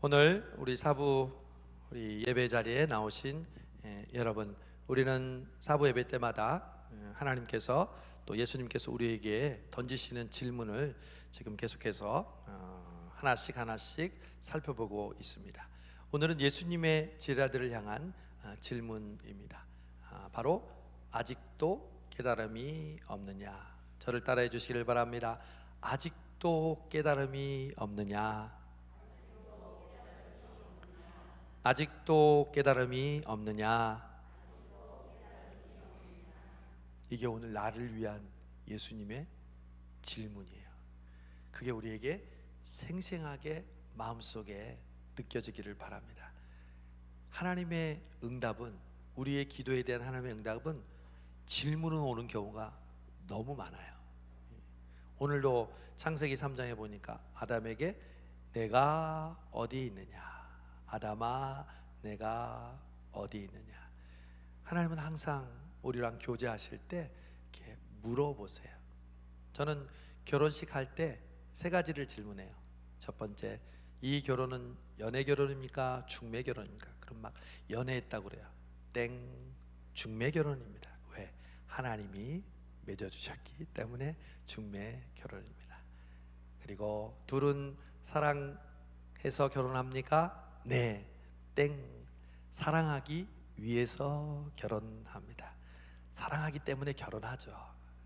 오늘 우리 사부 우리 예배 자리에 나오신 여러분, 우리는 사부 예배 때마다 하나님께서 또 예수님께서 우리에게 던지시는 질문을 지금 계속해서 하나씩 하나씩 살펴보고 있습니다. 오늘은 예수님의 제자들을 향한 질문입니다. 바로 아직도 깨달음이 없느냐? 저를 따라해 주시기를 바랍니다. 아직도 깨달음이 없느냐? 아직도 깨달음이 없느냐? 이게 오늘 나를 위한 예수님의 질문이에요. 그게 우리에게 생생하게 마음속에 느껴지기를 바랍니다. 하나님의 응답은, 우리의 기도에 대한 하나님의 응답은 질문은 오는 경우가 너무 많아요. 오늘도 창세기 3장에 보니까 아담에게 내가 어디 있느냐? 아담아, 내가 어디 있느냐? 하나님은 항상 우리랑 교제하실 때 이렇게 물어보세요. 저는 결혼식 할 때 세 가지를 질문해요. 첫 번째, 이 결혼은 연애 결혼입니까? 중매 결혼입니까? 그럼 막 연애했다고 그래요. 땡, 중매 결혼입니다. 왜? 하나님이 맺어주셨기 때문에 중매 결혼입니다. 그리고 둘은 사랑해서 결혼합니까? 네, 땡, 사랑하기 위해서 결혼합니다. 사랑하기 때문에 결혼하죠.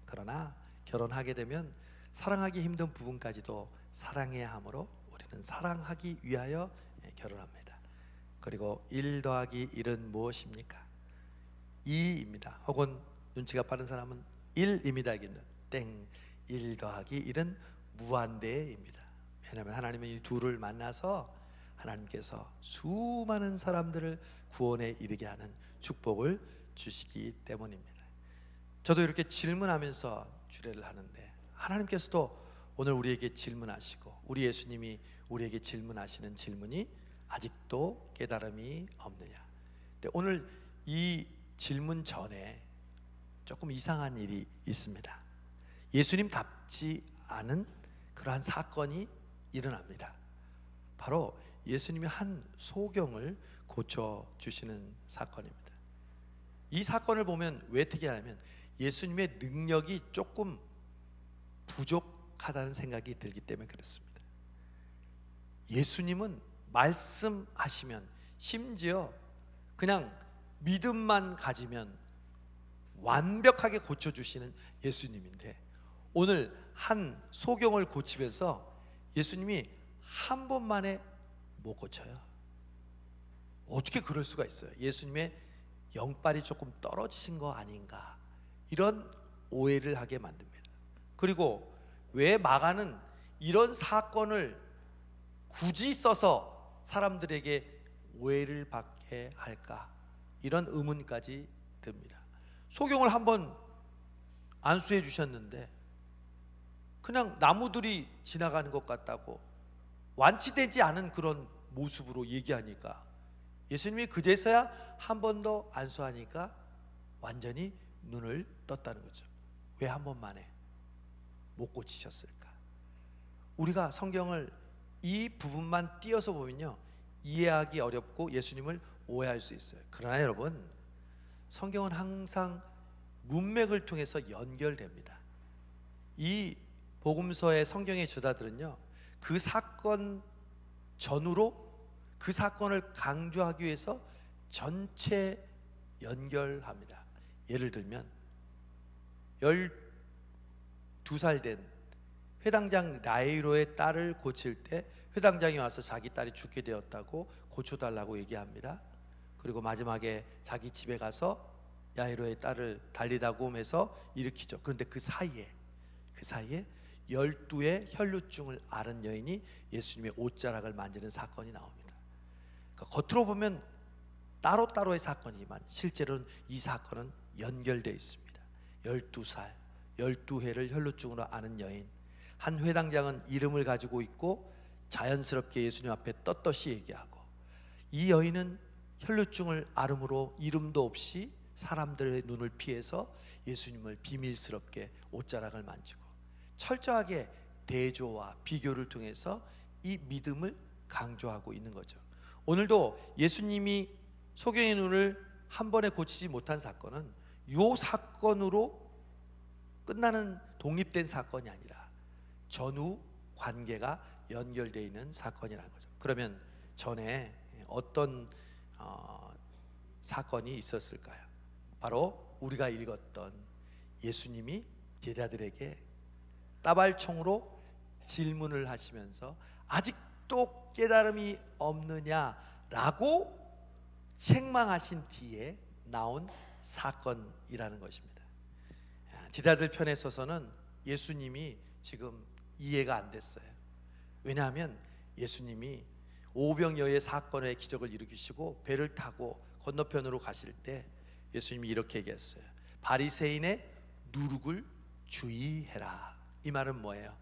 그러나 결혼하게 되면 사랑하기 힘든 부분까지도 사랑해야 하므로 우리는 사랑하기 위하여 결혼합니다. 그리고 1 더하기 1은 무엇입니까? 2입니다. 혹은 눈치가 빠른 사람은 1입니다. 알겠는? 땡, 1 더하기 1은 무한대입니다. 왜냐하면 하나님은 이 둘을 만나서 하나님께서 수많은 사람들을 구원에 이르게 하는 축복을 주시기 때문입니다. 저도 이렇게 질문하면서 주례를 하는데, 하나님께서도 오늘 우리에게 질문하시고 우리 예수님이 우리에게 질문하시는 질문이 아직도 깨달음이 없느냐. 근데 오늘 이 질문 전에 조금 이상한 일이 있습니다. 예수님답지 않은 그러한 사건이 일어납니다. 바로 예수님이 한 소경을 고쳐주시는 사건입니다. 이 사건을 보면 왜 특이하냐면 예수님의 능력이 조금 부족하다는 생각이 들기 때문에 그렇습니다. 예수님은 말씀하시면, 심지어 그냥 믿음만 가지면 완벽하게 고쳐주시는 예수님인데, 오늘 한 소경을 고치면서 예수님이 한 번만에 못 고쳐요. 어떻게 그럴 수가 있어요? 예수님의 영빨이 조금 떨어지신 거 아닌가, 이런 오해를 하게 만듭니다. 그리고 왜 마가는 이런 사건을 굳이 써서 사람들에게 오해를 받게 할까, 이런 의문까지 듭니다. 소경을 한번 안수해 주셨는데 그냥 나무들이 지나가는 것 같다고 완치되지 않은 그런 모습으로 얘기하니까, 예수님이 그제서야 한 번 더 안수하니까 완전히 눈을 떴다는 거죠. 왜 한 번만에 못 고치셨을까? 우리가 성경을 이 부분만 띄어서 보면요, 이해하기 어렵고 예수님을 오해할 수 있어요. 그러나 여러분, 성경은 항상 문맥을 통해서 연결됩니다. 이 복음서의 성경의 저자들은요, 그 사건 전후로 그 사건을 강조하기 위해서 전체 연결합니다. 예를 들면 12살 된 회당장 야이로의 딸을 고칠 때 회당장이 와서 자기 딸이 죽게 되었다고 고쳐달라고 얘기합니다. 그리고 마지막에 자기 집에 가서 야이로의 딸을 달리다 구음해서 일으키죠. 그런데 그 사이에 12의 혈루증을 앓은 여인이 예수님의 옷자락을 만지는 사건이 나옵니다. 그러니까 겉으로 보면 따로따로의 사건이지만 실제로는 이 사건은 연결되어 있습니다. 12살 12회를 혈루증으로 앓은 여인, 한 회당장은 이름을 가지고 있고 자연스럽게 예수님 앞에 떳떳이 얘기하고, 이 여인은 혈루증을 앓음으로 이름도 없이 사람들의 눈을 피해서 예수님을 비밀스럽게 옷자락을 만지고 철저하게 대조와 비교를 통해서 이 믿음을 강조하고 있는 거죠. 오늘도 예수님이 소경의 눈을 한 번에 고치지 못한 사건은 이 사건으로 끝나는 독립된 사건이 아니라 전후 관계가 연결되어 있는 사건이라는 거죠. 그러면 전에 어떤 사건이 있었을까요? 바로 우리가 읽었던 예수님이 제자들에게 따발총으로 질문을 하시면서 아직도 깨달음이 없느냐라고 책망하신 뒤에 나온 사건이라는 것입니다. 제자들 편에 서서는 예수님이 지금 이해가 안 됐어요. 왜냐하면 예수님이 오병이어의 사건의 기적을 일으키시고 배를 타고 건너편으로 가실 때 예수님이 이렇게 얘기했어요. 바리새인의 누룩을 주의해라. 이 말은 뭐예요?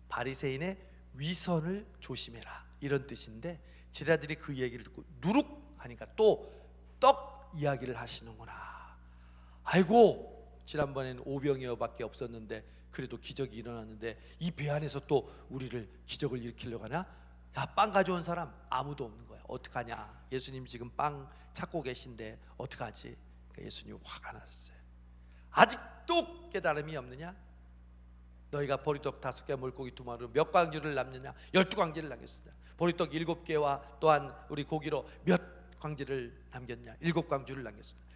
바리새인의 위선을 조심해라, 이런 뜻인데, 제자들이 그 얘기를 듣고 누룩 하니까 또 떡 이야기를 하시는구나. 아이고, 지난번에는 오병이어밖에 없었는데 그래도 기적이 일어났는데 이 배 안에서 또 우리를 기적을 일으키려고 하냐? 야, 빵 가져온 사람 아무도 없는 거야. 어떡하냐? 예수님 지금 빵 찾고 계신데 어떡하지? 그러니까 예수님 화가 났어요. 아직도 깨달음이 없느냐? 너희가 보리떡 5개 물고기 2마리로 몇 광주를 남느냐? 12광주를 남겼으냐? 보리떡 7개와 또한 우리 고기로 몇 광주를 남겼냐? 7광주를 남겼습니다.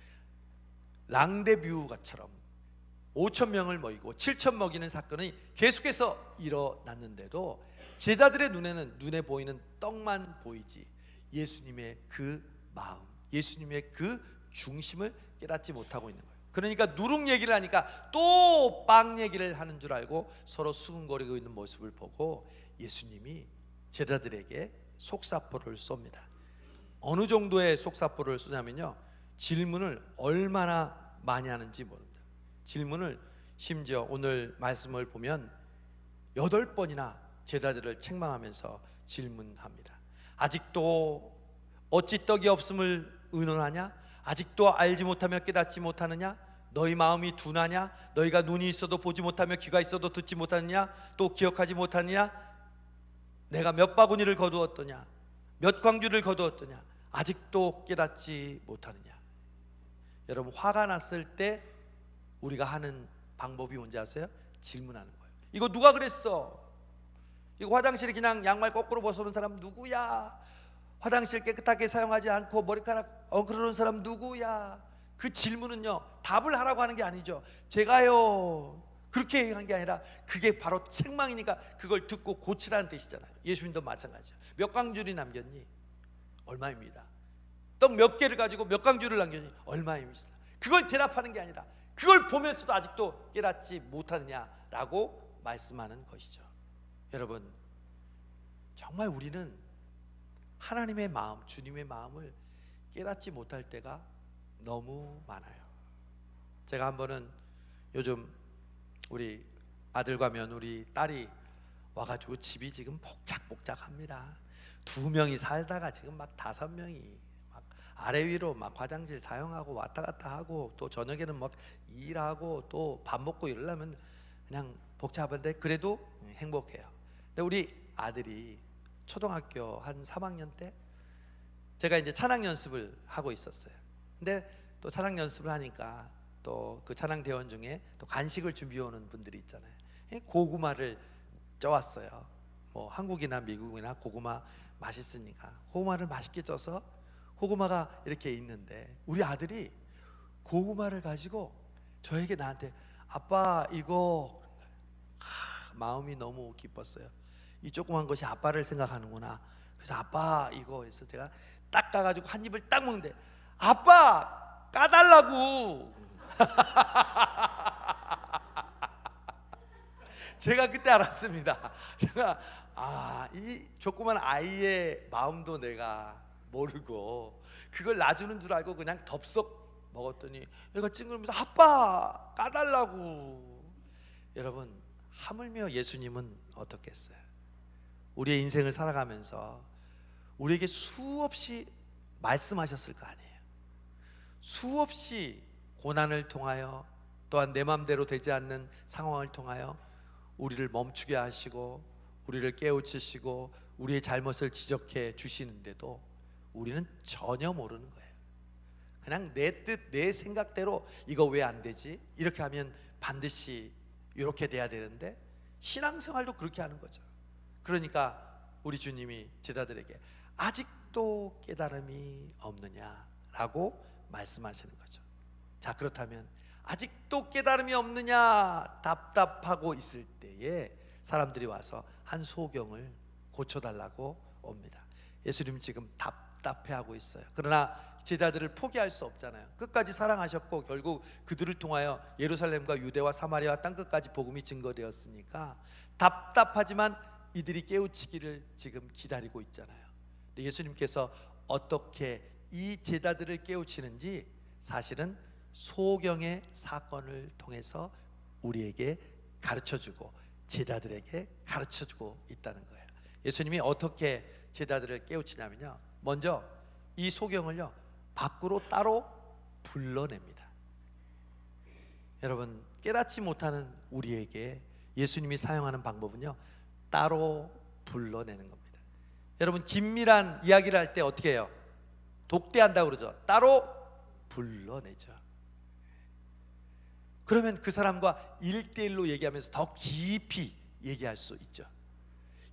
랑데뷰가처럼 5,000명을 먹이고 7,000 먹이는 사건이 계속해서 일어났는데도 제자들의 눈에는 눈에 보이는 떡만 보이지 예수님의 그 마음, 예수님의 그 중심을 깨닫지 못하고 있는 거예요. 그러니까 누룩 얘기를 하니까 또 빵 얘기를 하는 줄 알고 서로 수군거리고 있는 모습을 보고 예수님이 제자들에게 속사포를 쏩니다. 어느 정도의 속사포를 쏘냐면요, 질문을 얼마나 많이 하는지 모릅니다. 질문을 심지어 오늘 말씀을 보면 8번이나 제자들을 책망하면서 질문합니다. 아직도 어찌 떡이 없음을 의논하냐? 아직도 알지 못하며 깨닫지 못하느냐? 너희 마음이 둔하냐? 너희가 눈이 있어도 보지 못하며 귀가 있어도 듣지 못하느냐? 또 기억하지 못하느냐? 내가 몇 바구니를 거두었더냐? 몇 광주를 거두었더냐? 아직도 깨닫지 못하느냐? 여러분, 화가 났을 때 우리가 하는 방법이 뭔지 아세요? 질문하는 거예요. 이거 누가 그랬어? 이거 화장실에 그냥 양말 거꾸로 벗어놓은 사람 누구야? 화장실 깨끗하게 사용하지 않고 머리카락 엉클어놓은 사람 누구야? 그 질문은요, 답을 하라고 하는 게 아니죠. 제가요 그렇게 얘기한 게 아니라 그게 바로 책망이니까 그걸 듣고 고치라는 뜻이잖아요. 예수님도 마찬가지죠. 몇 광주를 남겼니? 얼마입니다. 떡 몇 개를 가지고 몇 광주를 남겼니? 얼마입니다. 그걸 대답하는 게 아니라 그걸 보면서도 아직도 깨닫지 못하느냐라고 말씀하는 것이죠. 여러분, 정말 우리는 하나님의 마음, 주님의 마음을 깨닫지 못할 때가 너무 많아요. 제가 한 번은 요즘 우리 아들과 며느리, 딸이 와가지고 집이 지금 복작복작합니다. 2명이 살다가 지금 막 5명이 막 아래 위로 막 화장실 사용하고 왔다 갔다 하고 또 저녁에는 막 일하고 또 밥 먹고 이러려면 그냥 복잡한데 그래도 행복해요. 근데 우리 아들이 초등학교 한 3학년 때 제가 이제 찬양 연습을 하고 있었어요. 근데 또 찬양 연습을 하니까 또 그 찬양 대원 중에 또 간식을 준비해 오는 분들이 있잖아요. 고구마를 쪄왔어요. 뭐 한국이나 미국이나 고구마 맛있으니까 고구마를 맛있게 쪄서 고구마가 이렇게 있는데 우리 아들이 고구마를 가지고 저에게 나한테 아빠 이거 마음이 너무 기뻤어요. 이 조그만 것이 아빠를 생각하는구나. 그래서 아빠 이거 해서 제가 딱 까가지고 한 입을 딱 먹는데 아빠 까달라고. 제가 그때 알았습니다. 제가 이 조그만 아이의 마음도 내가 모르고 그걸 놔주는 줄 알고 그냥 덥석 먹었더니 얘가 찡그리면서 아빠 까달라고. 여러분, 하물며 예수님은 어떻겠어요? 우리의 인생을 살아가면서 우리에게 수없이 말씀하셨을 거 아니에요. 수없이 고난을 통하여 또한 내 마음대로 되지 않는 상황을 통하여 우리를 멈추게 하시고 우리를 깨우치시고 우리의 잘못을 지적해 주시는데도 우리는 전혀 모르는 거예요. 그냥 내 뜻, 내 생각대로 이거 왜 안 되지? 이렇게 하면 반드시 이렇게 돼야 되는데 신앙생활도 그렇게 하는 거죠. 그러니까 우리 주님이 제자들에게 아직도 깨달음이 없느냐라고 말씀하시는 거죠. 자, 그렇다면 아직도 깨달음이 없느냐 답답하고 있을 때에 사람들이 와서 한 소경을 고쳐달라고 옵니다. 예수님 지금 답답해하고 있어요. 그러나 제자들을 포기할 수 없잖아요. 끝까지 사랑하셨고 결국 그들을 통하여 예루살렘과 유대와 사마리아 땅끝까지 복음이 증거되었으니까 답답하지만 이들이 깨우치기를 지금 기다리고 있잖아요. 근데 예수님께서 어떻게 이 제자들을 깨우치는지 사실은 소경의 사건을 통해서 우리에게 가르쳐주고 제자들에게 가르쳐주고 있다는 거예요. 예수님이 어떻게 제자들을 깨우치냐면요, 먼저 이 소경을요 밖으로 따로 불러냅니다. 여러분, 깨닫지 못하는 우리에게 예수님이 사용하는 방법은요 따로 불러내는 겁니다. 여러분, 긴밀한 이야기를 할 때 어떻게 해요? 독대한다고 그러죠. 따로 불러내죠. 그러면 그 사람과 1대1로 얘기하면서 더 깊이 얘기할 수 있죠.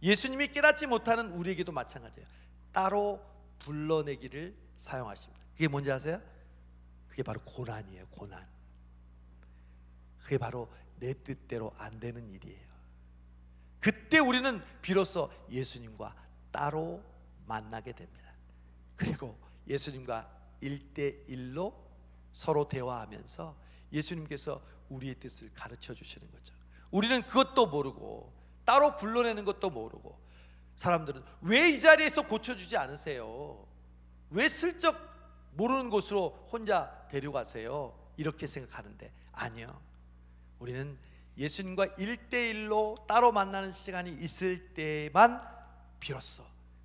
예수님이 깨닫지 못하는 우리에게도 마찬가지예요. 따로 불러내기를 사용하십니다. 그게 뭔지 아세요? 그게 바로 고난이에요. 고난. 그게 바로 내 뜻대로 안 되는 일이에요. 그때 우리는 비로소 예수님과 따로 만나게 됩니다. 그리고 예수님과 1대1로 서로 대화하면서 예수님께서 우리의 뜻을 가르쳐 주시는 거죠. 우리는 그것도 모르고 따로 불러내는 것도 모르고, 사람들은 왜 이 자리에서 고쳐주지 않으세요? 왜 슬쩍 모르는 곳으로 혼자 데려가세요? 이렇게 생각하는데 아니요, 우리는 예수님과 1대1로 따로 만나는 시간이 있을 때만 비로소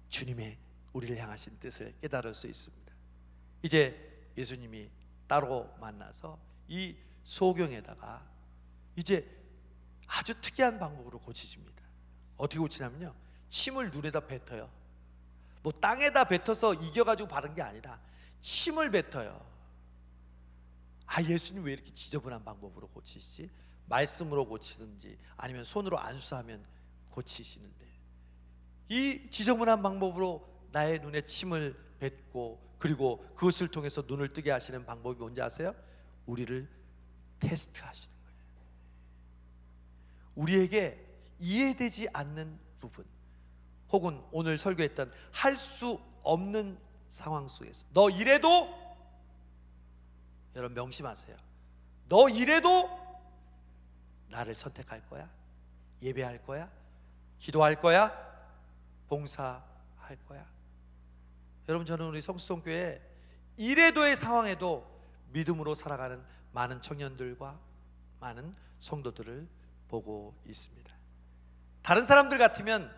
주님의 우리를 향하신 뜻을 깨달을 수 있습니다. 이제 예수님이 따로 만나서 이 소경에다가 이제 아주 특이한 방법으로 고치십니다. 어떻게 고치냐면요, 침을 눈에다 뱉어요. 뭐 땅에다 뱉어서 이겨가지고 바른 게 아니라 침을 뱉어요. 아, 예수님 왜 이렇게 지저분한 방법으로 고치시지? 말씀으로 고치든지 아니면 손으로 안수하면 고치시는데, 이 지저분한 방법으로 나의 눈에 침을 뱉고 그리고 그것을 통해서 눈을 뜨게 하시는 방법이 뭔지 아세요? 우리를 테스트하시는 거예요. 우리에게 이해되지 않는 부분, 혹은 오늘 설교했던 할 수 없는 상황 속에서 너 이래도, 여러분 명심하세요. 너 이래도 나를 선택할 거야? 예배할 거야? 기도할 거야? 봉사할 거야? 여러분, 저는 우리 성수동교회 이래도의 상황에도 믿음으로 살아가는 많은 청년들과 많은 성도들을 보고 있습니다. 다른 사람들 같으면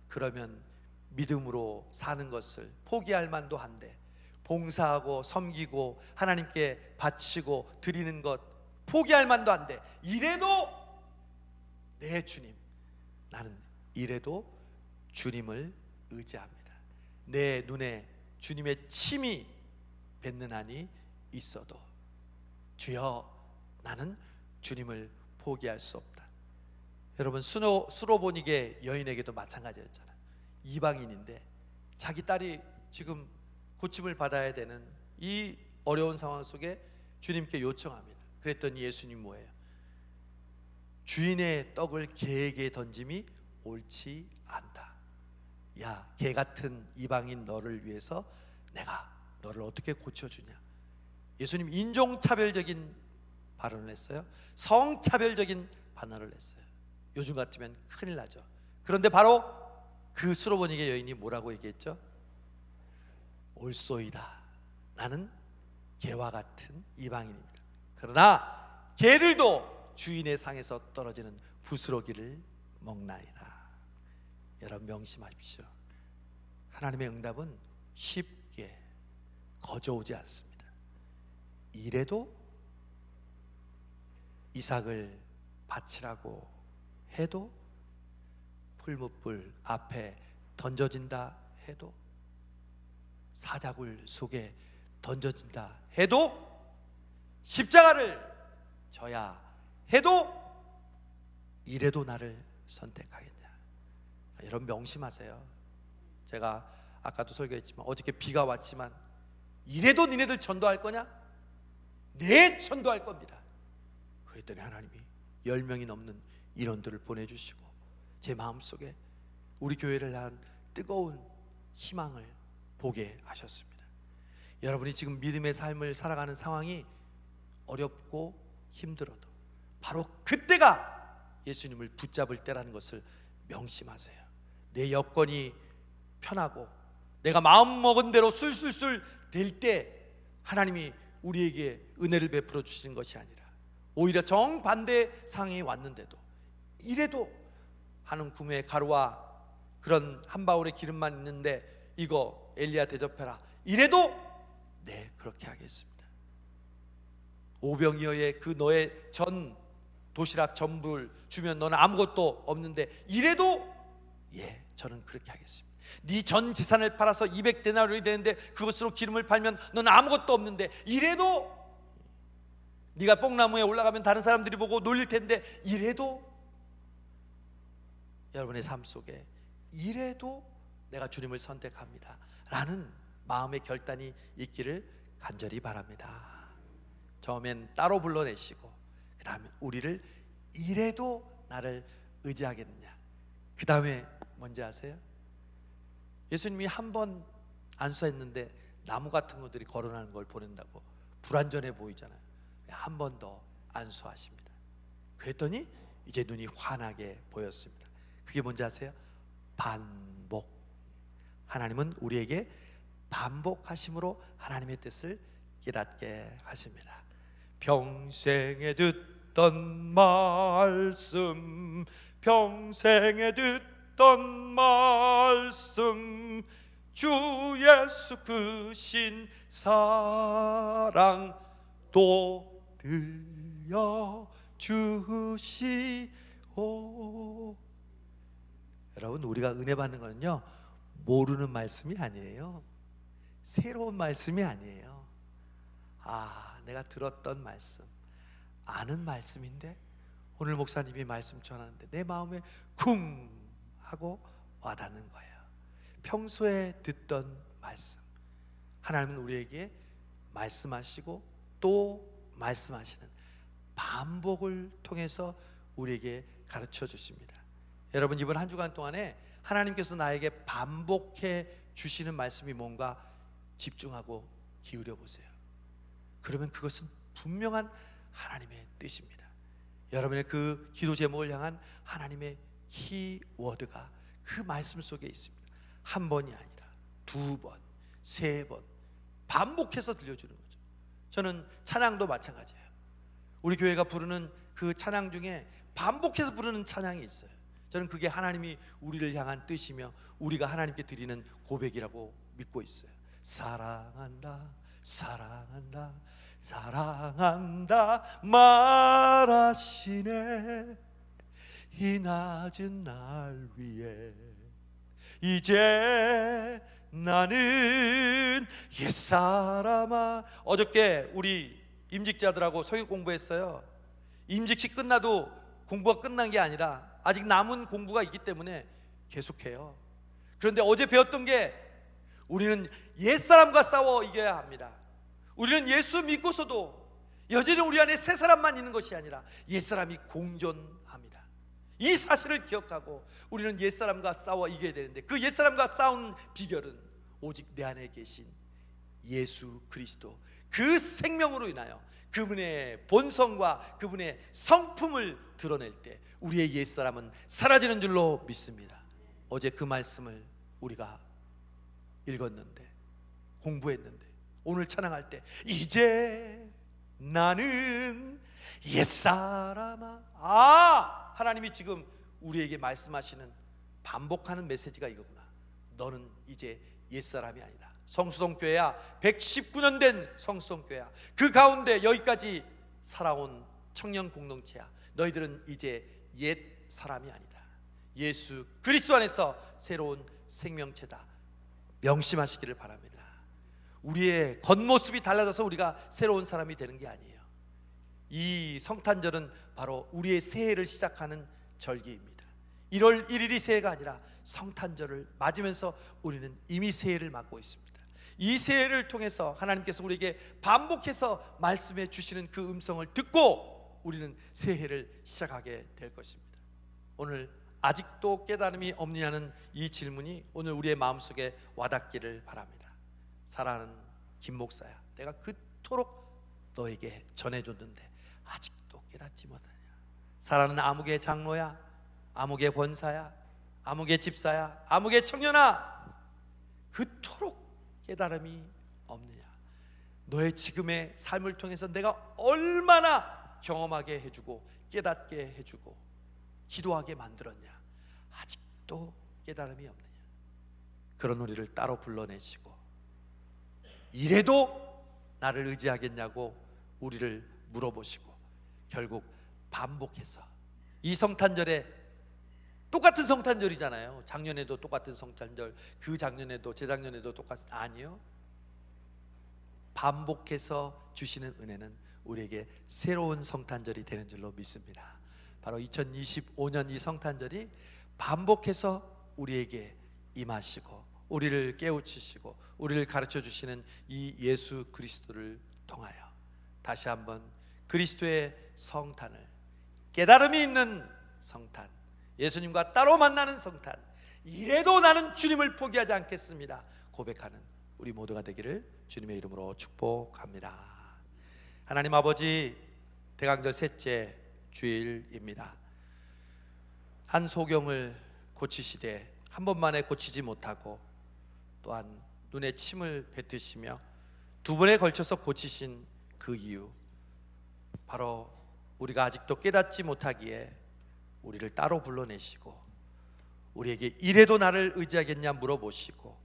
그러면 믿음으로 사는 것을 포기할 만도 한데, 봉사하고 섬기고 하나님께 바치고 드리는 것 포기할 만도 한데, 이래도 내 주님, 나는 이래도 주님을 의지합니다. 내 눈에 주님의 침이 뱉는 한이 있어도 주여, 나는 주님을 포기할 수 없다. 여러분, 수로보니게 여인에게도 마찬가지였잖아요. 이방인인데 자기 딸이 지금 고침을 받아야 되는 이 어려운 상황 속에 주님께 요청합니다. 그랬더니 예수님 뭐예요? 주인의 떡을 개에게 던짐이 옳지 않다. 야, 개 같은 이방인 너를 위해서 내가 너를 어떻게 고쳐주냐. 예수님 인종차별적인 발언을 했어요. 성차별적인 반언을 했어요. 요즘 같으면 큰일 나죠. 그런데 바로 그 수로보니게 여인이 뭐라고 얘기했죠? 옳소이다, 나는 개와 같은 이방인입니다. 그러나 개들도 주인의 상에서 떨어지는 부스러기를 먹나이다. 여러분 명심하십시오. 하나님의 응답은 쉽게 거저오지 않습니다. 이래도 이삭을 바치라고 해도 풀무불 앞에 던져진다 해도, 사자굴 속에 던져진다 해도, 십자가를 져야 해도 이래도 나를 선택하겠냐. 여러분 명심하세요. 제가 아까도 설교했지만 어저께 비가 왔지만 이래도 니네들 전도할 거냐? 네, 전도할 겁니다. 그랬더니 하나님이 10명이 넘는 인원들을 보내주시고 제 마음속에 우리 교회를 향한 뜨거운 희망을 보게 하셨습니다. 여러분이 지금 믿음의 삶을 살아가는 상황이 어렵고 힘들어도 바로 그때가 예수님을 붙잡을 때라는 것을 명심하세요. 내 여건이 편하고 내가 마음먹은 대로 술술술 될 때 하나님이 우리에게 은혜를 베풀어 주시는 것이 아니라 오히려 정반대의 상황이 왔는데도 이래도 하는 구매의 가루와 그런 한 바울의 기름만 있는데 이거 엘리야 대접해라, 이래도 네, 그렇게 하겠습니다. 오병이어의 그 너의 전 도시락 전부를 주면 너는 아무것도 없는데 이래도 예, 저는 그렇게 하겠습니다. 네 전 재산을 팔아서 200데나리온이 되는데 그것으로 기름을 팔면 너는 아무것도 없는데 이래도, 네가 뽕나무에 올라가면 다른 사람들이 보고 놀릴 텐데 이래도, 여러분의 삶 속에 이래도 내가 주님을 선택합니다 라는 마음의 결단이 있기를 간절히 바랍니다. 처음엔 따로 불러내시고 그 다음에 우리를 이래도 나를 의지하겠느냐. 그 다음에 뭔지 아세요? 예수님이 한 번 안수했는데 나무 같은 것들이 거론하는 걸 보낸다고 불완전해 보이잖아요. 한 번 더 안수하십니다. 그랬더니 이제 눈이 환하게 보였습니다. 그게 뭔지 아세요? 반복. 하나님은 우리에게 반복하심으로 하나님의 뜻을 깨닫게 하십니다. 평생에 듣던 말씀, 평생에 듣던 말씀, 주 예수 그 신 사랑 또 들려주시오. 여러분, 우리가 은혜 받는 거는요 모르는 말씀이 아니에요. 새로운 말씀이 아니에요. 내가 들었던 말씀, 아는 말씀인데 오늘 목사님이 말씀 전하는데 내 마음에 쿵 하고 와닿는 거예요. 평소에 듣던 말씀, 하나님은 우리에게 말씀하시고 또 말씀하시는 반복을 통해서 우리에게 가르쳐 주십니다. 여러분, 이번 한 주간 동안에 하나님께서 나에게 반복해 주시는 말씀이 뭔가 집중하고 기울여 보세요. 그러면 그것은 분명한 하나님의 뜻입니다. 여러분의 그 기도 제목을 향한 하나님의 키워드가 그 말씀 속에 있습니다. 한 번이 아니라 두 번, 세 번 반복해서 들려주는 거죠. 저는 찬양도 마찬가지예요. 우리 교회가 부르는 그 찬양 중에 반복해서 부르는 찬양이 있어요. 저는 그게 하나님이 우리를 향한 뜻이며 우리가 하나님께 드리는 고백이라고 믿고 있어요. 사랑한다, 사랑한다, 사랑한다 말하시네. 이 낮은 날 위에 이제 나는 옛사람아. 어저께 우리 임직자들하고 서유 공부했어요. 임직식 끝나도 공부가 끝난 게 아니라 아직 남은 공부가 있기 때문에 계속해요. 그런데 어제 배웠던 게 우리는 옛사람과 싸워 이겨야 합니다. 우리는 예수 믿고서도 여전히 우리 안에 새 사람만 있는 것이 아니라 옛사람이 공존합니다. 이 사실을 기억하고 우리는 옛사람과 싸워 이겨야 되는데 그 옛사람과 싸운 비결은 오직 내 안에 계신 예수 그리스도, 그 생명으로 인하여 그분의 본성과 그분의 성품을 드러낼 때 우리의 옛사람은 사라지는 줄로 믿습니다. 어제 그 말씀을 우리가 읽었는데 공부했는데 오늘 찬양할 때 이제 나는 옛사람아, 하나님이 지금 우리에게 말씀하시는 반복하는 메시지가 이거구나. 너는 이제 옛사람이 아니다. 성수동교회야, 119년 된 성수동교회야, 그 가운데 여기까지 살아온 청년 공동체야. 너희들은 이제 옛사람이 아니다. 예수 그리스도 안에서 새로운 생명체다 명심하시기를 바랍니다. 우리의 겉모습이 달라져서 우리가 새로운 사람이 되는 게 아니에요. 이 성탄절은 바로 우리의 새해를 시작하는 절기입니다. 1월 1일이 새해가 아니라 성탄절을 맞으면서 우리는 이미 새해를 맞고 있습니다. 이 새해를 통해서 하나님께서 우리에게 반복해서 말씀해 주시는 그 음성을 듣고 우리는 새해를 시작하게 될 것입니다. 오늘 아직도 깨달음이 없느냐는 이 질문이 오늘 우리의 마음속에 와닿기를 바랍니다. 사랑하는 김 목사야, 내가 그토록 너에게 전해줬는데 아직도 깨닫지 못하냐. 사랑하는 아무개 장로야, 아무개 권사야, 아무개 집사야, 아무개 청년아, 그토록 깨달음이 없느냐. 너의 지금의 삶을 통해서 내가 얼마나 경험하게 해주고 깨닫게 해주고 기도하게 만들었냐. 아직도 깨달음이 없느냐. 그런 우리를 따로 불러내시고 이래도 나를 의지하겠냐고 우리를 물어보시고 결국 반복해서 이 성탄절에 똑같은 성탄절이잖아요. 작년에도 똑같은 성탄절, 그 작년에도 재작년에도 똑같은, 아니요. 반복해서 주시는 은혜는 우리에게 새로운 성탄절이 되는 줄로 믿습니다. 바로 2025년 이 성탄절이 반복해서 우리에게 임하시고 우리를 깨우치시고 우리를 가르쳐 주시는 이 예수 그리스도를 통하여 다시 한번 그리스도의 성탄을, 깨달음이 있는 성탄, 예수님과 따로 만나는 성탄, 이래도 나는 주님을 포기하지 않겠습니다 고백하는 우리 모두가 되기를 주님의 이름으로 축복합니다. 하나님 아버지, 대강절 셋째 주일입니다. 한 소경을 고치시되 한 번만에 고치지 못하고 또한 눈에 침을 뱉으시며 두 번에 걸쳐서 고치신 그 이유, 바로 우리가 아직도 깨닫지 못하기에 우리를 따로 불러내시고 우리에게 이래도 나를 의지하겠냐 물어보시고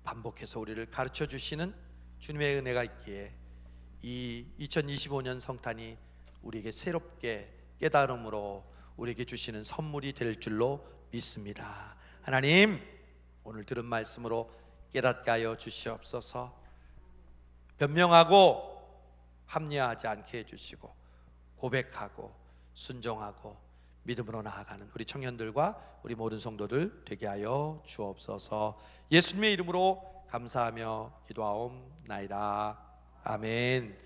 반복해서 우리를 가르쳐 주시는 주님의 은혜가 있기에 이 2025년 성탄이 우리에게 새롭게 깨달음으로 우리에게 주시는 선물이 될 줄로 믿습니다. 하나님, 오늘 들은 말씀으로 깨닫게 하여 주시옵소서. 변명하고 합리화하지 않게 해주시고 고백하고 순종하고 믿음으로 나아가는 우리 청년들과 우리 모든 성도들 되게 하여 주옵소서. 예수님의 이름으로 감사하며 기도하옵나이다. 아멘.